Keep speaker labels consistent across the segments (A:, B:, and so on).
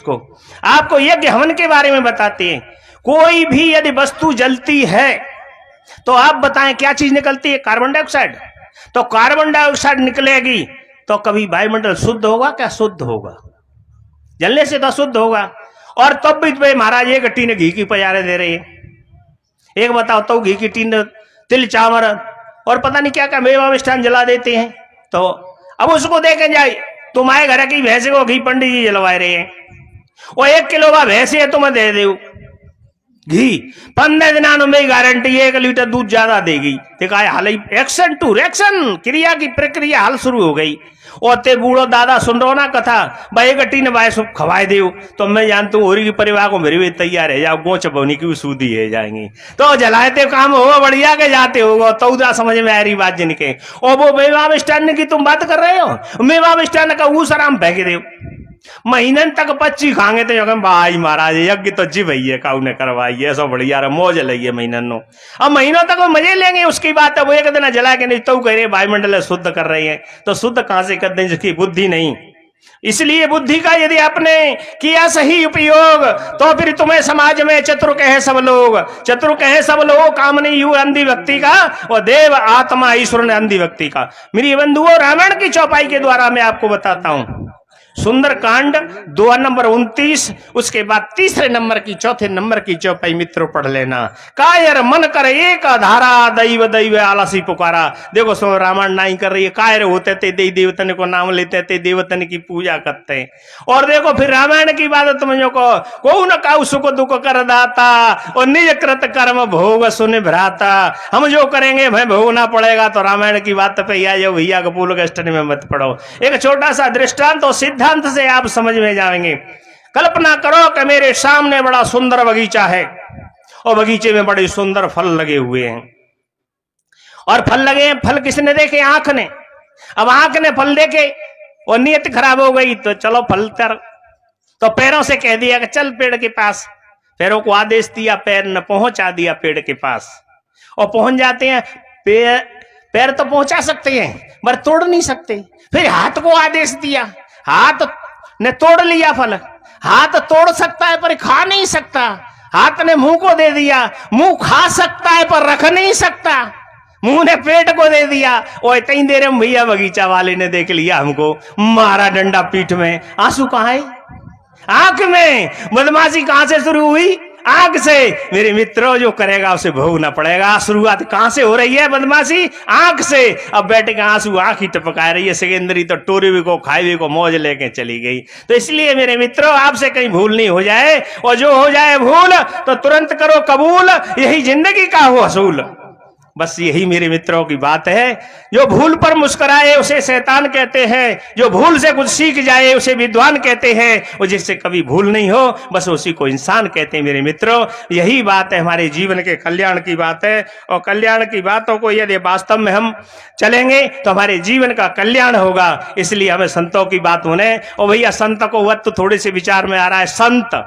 A: उसको। आपको यज्ञ हवन के बारे में बताते हैं। कोई भी यदि वस्तु जलती है तो आप बताएं क्या चीज निकलती है? Carbon dioxide. तो कार्बन डाइऑक्साइड निकलेगी तो कभी वायुमंडल शुद्ध होगा क्या? शुद्ध होगा। जलने से तो शुद्ध होगा। और तब भी महाराज एक टीन घी की पजारे दे रहे हैं। एक बताओ तो घी की टीन, तिल चावल और पता नहीं क्या क्या मेवा मिष्ठान जला देते हैं। तो अब उसको देखे जाए, तुम्हारे घर की भैंसे को घी पंडित जी जलवा रहे हैं, वो 1 किलो का भैंस है तुम्हें दे दो घी, 15 दिनों में गारंटी 1 लीटर दूध ज्यादा देगी। देखा हाल ही एक्शन टू रिएक्शन, क्रिया की प्रक्रिया हाल शुरू हो गई। और ते बूढ़ो दादा सुन रहो ना कथा, भाई गट्टी ने भाई सब खवाए दो तो मैं जानता हूँ की परिवार को मेरी भी तैयार है जाओ, गोच बवनी की भी सूदी है जाएंगी। तो जलाते काम हो बढ़िया के जाते होगा तो समझ में आ रही बात जिनके। और वो मेवा मिष्ठान की तुम बात कर रहे हो, मेवा मिष्ठान का ऊस आराम फेंक दो, महीनन तक 25 खाएंगे तो भाई महाराज यज्ञ तो जी भैया काऊ ने करवाई ऐसा बढ़िया रहा मौज लगी महीनों। अब महीनों तक वो मजे लेंगे उसकी बात है। वो एक दिन जला के नहीं तो कह रहे वायुमंडल शुद्ध कर रहे हैं, तो शुद्ध कहां से कर दें जिसकी बुद्धि नहीं। इसलिए बुद्धि का यदि आपने किया सही उपयोग तो फिर तुम्हें समाज में चतुर कहे सब लोग, चतुर कहे सब लोग, काम नहीं यू अंधी व्यक्ति का और देव आत्मा ईश्वर ने अंधी व्यक्ति का। मेरी बंधुओं, रामायण की चौपाई के द्वारा मैं आपको बताता हूं। सुंदर कांड 2 नंबर 29, उसके बाद 3 नंबर की 4 नंबर की चौपाई मित्रों पढ़ लेना। कायर मन कर एक धारा, दैव दैव आलसी पुकारा। देखो सो रामायण नहीं कर रही है, कायर होते थे देवी देवतन को नाम लेते थे, देवतन की पूजा करते। और देखो फिर रामायण की बात तुमको को न काऊ सुख दुख कर दाता और निज कृत कर्म भोग सुन भ्राता। हम जो करेंगे भाई भोगना पड़ेगा। तो रामायण की बात पे आ जाओ भैया, कपूल गस्टन में मत पड़ो। एक छोटा सा दृष्टांत और सिद्धांत से आप समझ में जाएंगे। कल्पना करो कि मेरे सामने बड़ा सुंदर बगीचा है और बगीचे में बड़े सुंदर फल लगे हुए हैं। और फल लगे हैं, फल किसने देखे? आंख ने। अब आंख ने फल देखे और नीयत खराब हो गई तो चलो फल तर, तो पैरों से कह दिया कि चल पेड़ के पास। पैरों को आदेश दिया, पैर ने पहुंचा दिया पेड़ के पास और पहुंच जाते हैं। पैर तो पहुंचा सकते हैं पर तोड़ नहीं सकते। फिर हाथ को आदेश दिया, हाथ ने तोड़ लिया फल। हाथ तोड़ सकता है पर खा नहीं सकता। हाथ ने मुंह को दे दिया, मुंह खा सकता है पर रख नहीं सकता। मुंह ने पेट को दे दिया। और इतनी देर में भैया बगीचा वाले ने देख लिया हमको, मारा डंडा पीठ में। आंसू कहाँ है? आंख में। बदमाशी कहां से शुरू हुई? आंख से। मेरे मित्रों, जो करेगा उसे भोगना पड़ेगा। शुरुआत कहां से हो रही है बदमाशी? आंख से। अब बैठे के आंसू आंख ही टपका रही है। सेकेंडरी तो टोरी को खाई को मौज लेके चली गई। तो इसलिए मेरे मित्रों, आपसे कहीं भूल नहीं हो जाए, और जो हो जाए भूल तो तुरंत करो कबूल, यही जिंदगी का हो असूल। बस यही मेरे मित्रों की बात है। जो भूल पर मुस्कुराए उसे शैतान कहते हैं, जो भूल से कुछ सीख जाए उसे विद्वान कहते हैं, और जिससे कभी भूल नहीं हो बस उसी को इंसान कहते हैं। मेरे मित्रों, यही बात है, हमारे जीवन के कल्याण की बात है। और कल्याण की बातों को यदि वास्तव में हम चलेंगे तो हमारे जीवन का कल्याण होगा। इसलिए हमें संतों की बात होने। और भैया संत को वक्त थोड़े से विचार में आ रहा है। संत,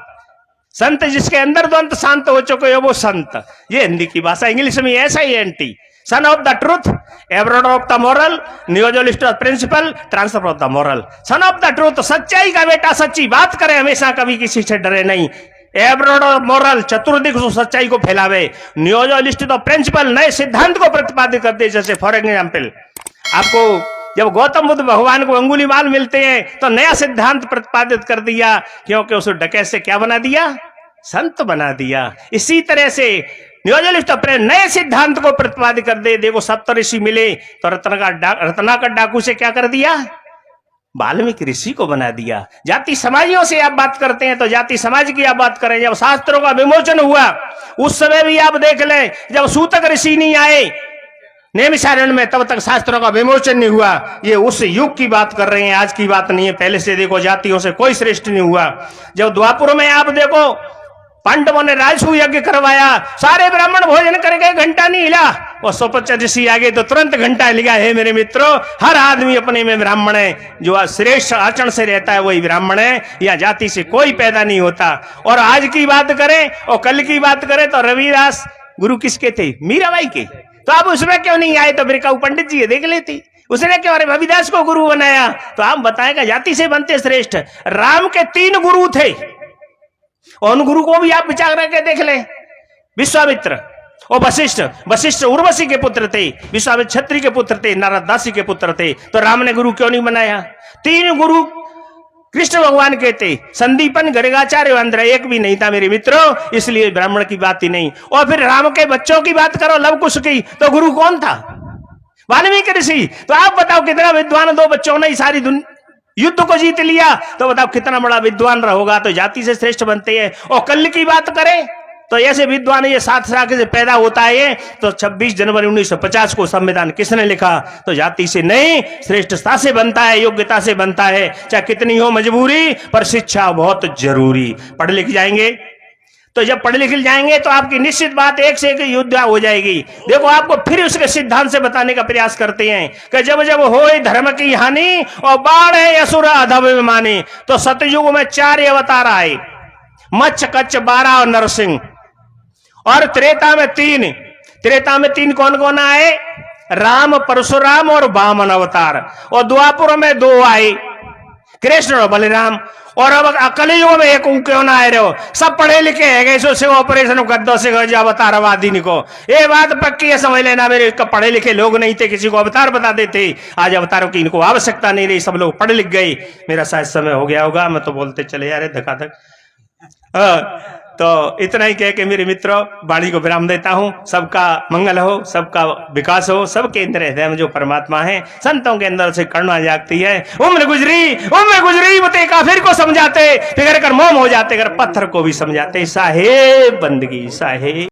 A: संत जिसके अंदर द्वंद शांत हो चुके हो वो संत। ये हिंदी की भाषा, इंग्लिश में ऐसा ही एंटी। Son of the truth, abroad of the moral, न्यूजलिस्ट of principle, transfer of the moral. Son of the truth, सच्चाई का बेटा सच्ची बात करे हमेशा, कभी किसी से डरे नहीं। एब्रोड ऑफ मॉरल, चतुर्दिक सच्चाई को फैलावे। न्यूजलिस्ट ऑफ प्रिंसिपल, नए सिद्धांत को प्रतिपादित करते। जैसे फॉर एग्जाम्पल, आपको जब गौतम बुद्ध भगवान को अंगुलीमाल मिलते हैं तो नया सिद्धांत प्रतिपादित कर दिया, क्योंकि उसे डकैत से क्या बना दिया? संत बना दिया। इसी तरह से न्यूजलिस्ट अपने नए सिद्धांत को प्रतिपादित कर दे। देखो सप्तऋषि मिले तो रत्नाकर डाकू से क्या कर दिया? वाल्मीकि ऋषि को बना दिया। जाति समाजियों से आप बात करते हैं तो जाति समाज की आप बात करें। जब शास्त्रों का विमोचन हुआ उस समय भी आप देख लें, जब सूतक ऋषि नहीं आए नैमिषारण्य में तब तक शास्त्रों का विमोचन नहीं हुआ। ये उस युग की बात कर रहे हैं, आज की बात नहीं है। पहले से देखो जातियों से कोई श्रेष्ठ नहीं हुआ। जब द्वापुर में आप देखो पांडवों ने राजसूय यज्ञ करवाया, सारे ब्राह्मण भोजन करके घंटा नहीं हिला, और सोपच ऋषि आ गए तो तुरंत घंटा हिला। है मेरे मित्रों, हर आदमी अपने में ब्राह्मण है। जो श्रेष्ठ आचरण से रहता है वही ब्राह्मण है। या जाति से कोई पैदा नहीं होता। और आज की बात करें और कल की बात करें तो रविदास गुरु किसके थे? मीराबाई के। तो आप उसमें क्यों नहीं आए? तो फिर कहूं पंडित जी देख लेती, उसने क्यों रविदास को गुरु बनाया? तो आप बताएगा जाति से बनते श्रेष्ठ। राम के 3 गुरु थे। और उन गुरु को भी आप विचार करके देख ले। विश्वामित्र और वशिष्ठ, वशिष्ठ उर्वशी के पुत्र थे, विश्वामित्र क्षत्रिय के पुत्र थे, नारद दासी के पुत्र थे। तो राम ने गुरु क्यों नहीं बनाया? 3 गुरु कृष्ण भगवान के थे, संदीपन, गर्गाचार्य, अंध्र, एक भी नहीं था मेरे मित्रों, इसलिए ब्राह्मण की बात ही नहीं। और फिर राम के बच्चों की बात करो, लव कुश की, तो गुरु कौन था? वाल्मीकि ऋषि। तो आप बताओ कितना विद्वान, 2 बच्चों ने सारी युद्ध को जीत लिया, तो बताओ कितना बड़ा विद्वान होगा। तो जाति से श्रेष्ठ बनते हैं। और कल की बात करें तो ऐसे विद्वान ये 7 शाखा से पैदा होता है। तो 26 जनवरी 1950 को संविधान किसने लिखा? तो जाति से नहीं, श्रेष्ठता से बनता है, योग्यता से बनता है, चाहे कितनी हो मजबूरी, पर शिक्षा बहुत जरूरी। पढ़ लिख जाएंगे तो जब पढ़ लिख जाएंगे तो आपकी निश्चित बात एक से एक युद्ध हो जाएगी। देखो आपको फिर उसके सिद्धांत से बताने का प्रयास करते हैं कि जब जब होए धर्म की हानि और बाढ़ है असुर अधम माने, तो सतयुग में 4 अवतार आए, मच्छ, कच्छ, बारा और नरसिंह। और त्रेता में 3, त्रेता में 3 कौन कौन आए? राम, परशुराम और वामन अवतार। और द्वापुर में 2 आए, कृष्ण और बलराम। और अब कलयुग में एक क्यों ना आए रहो? सब पढ़े लिखे है, से ऑपरेशन कर दो से अवतारवादी को। ये बात पक्की है, समझ लेना। मेरे पढ़े लिखे लोग नहीं थे, किसी को अवतार बता देते। आज अवतारों की इनको आवश्यकता नहीं रही, सब लोग पढ़ लिख गए। मेरा शायद समय हो गया होगा, मैं तो बोलते चले जा रहे धकाधक। तो इतना ही कह के मेरे मित्रों वाणी को विराम देता हूं। सबका मंगल हो, सबका विकास हो, सबके अंदर हृदय में जो परमात्मा है, संतों के अंदर से करुणा जागती है। उम्र गुजरी मते काफिर को समझाते, फिर कर मोम हो जाते, अगर पत्थर को भी समझाते। साहेब बंदगी साहेब।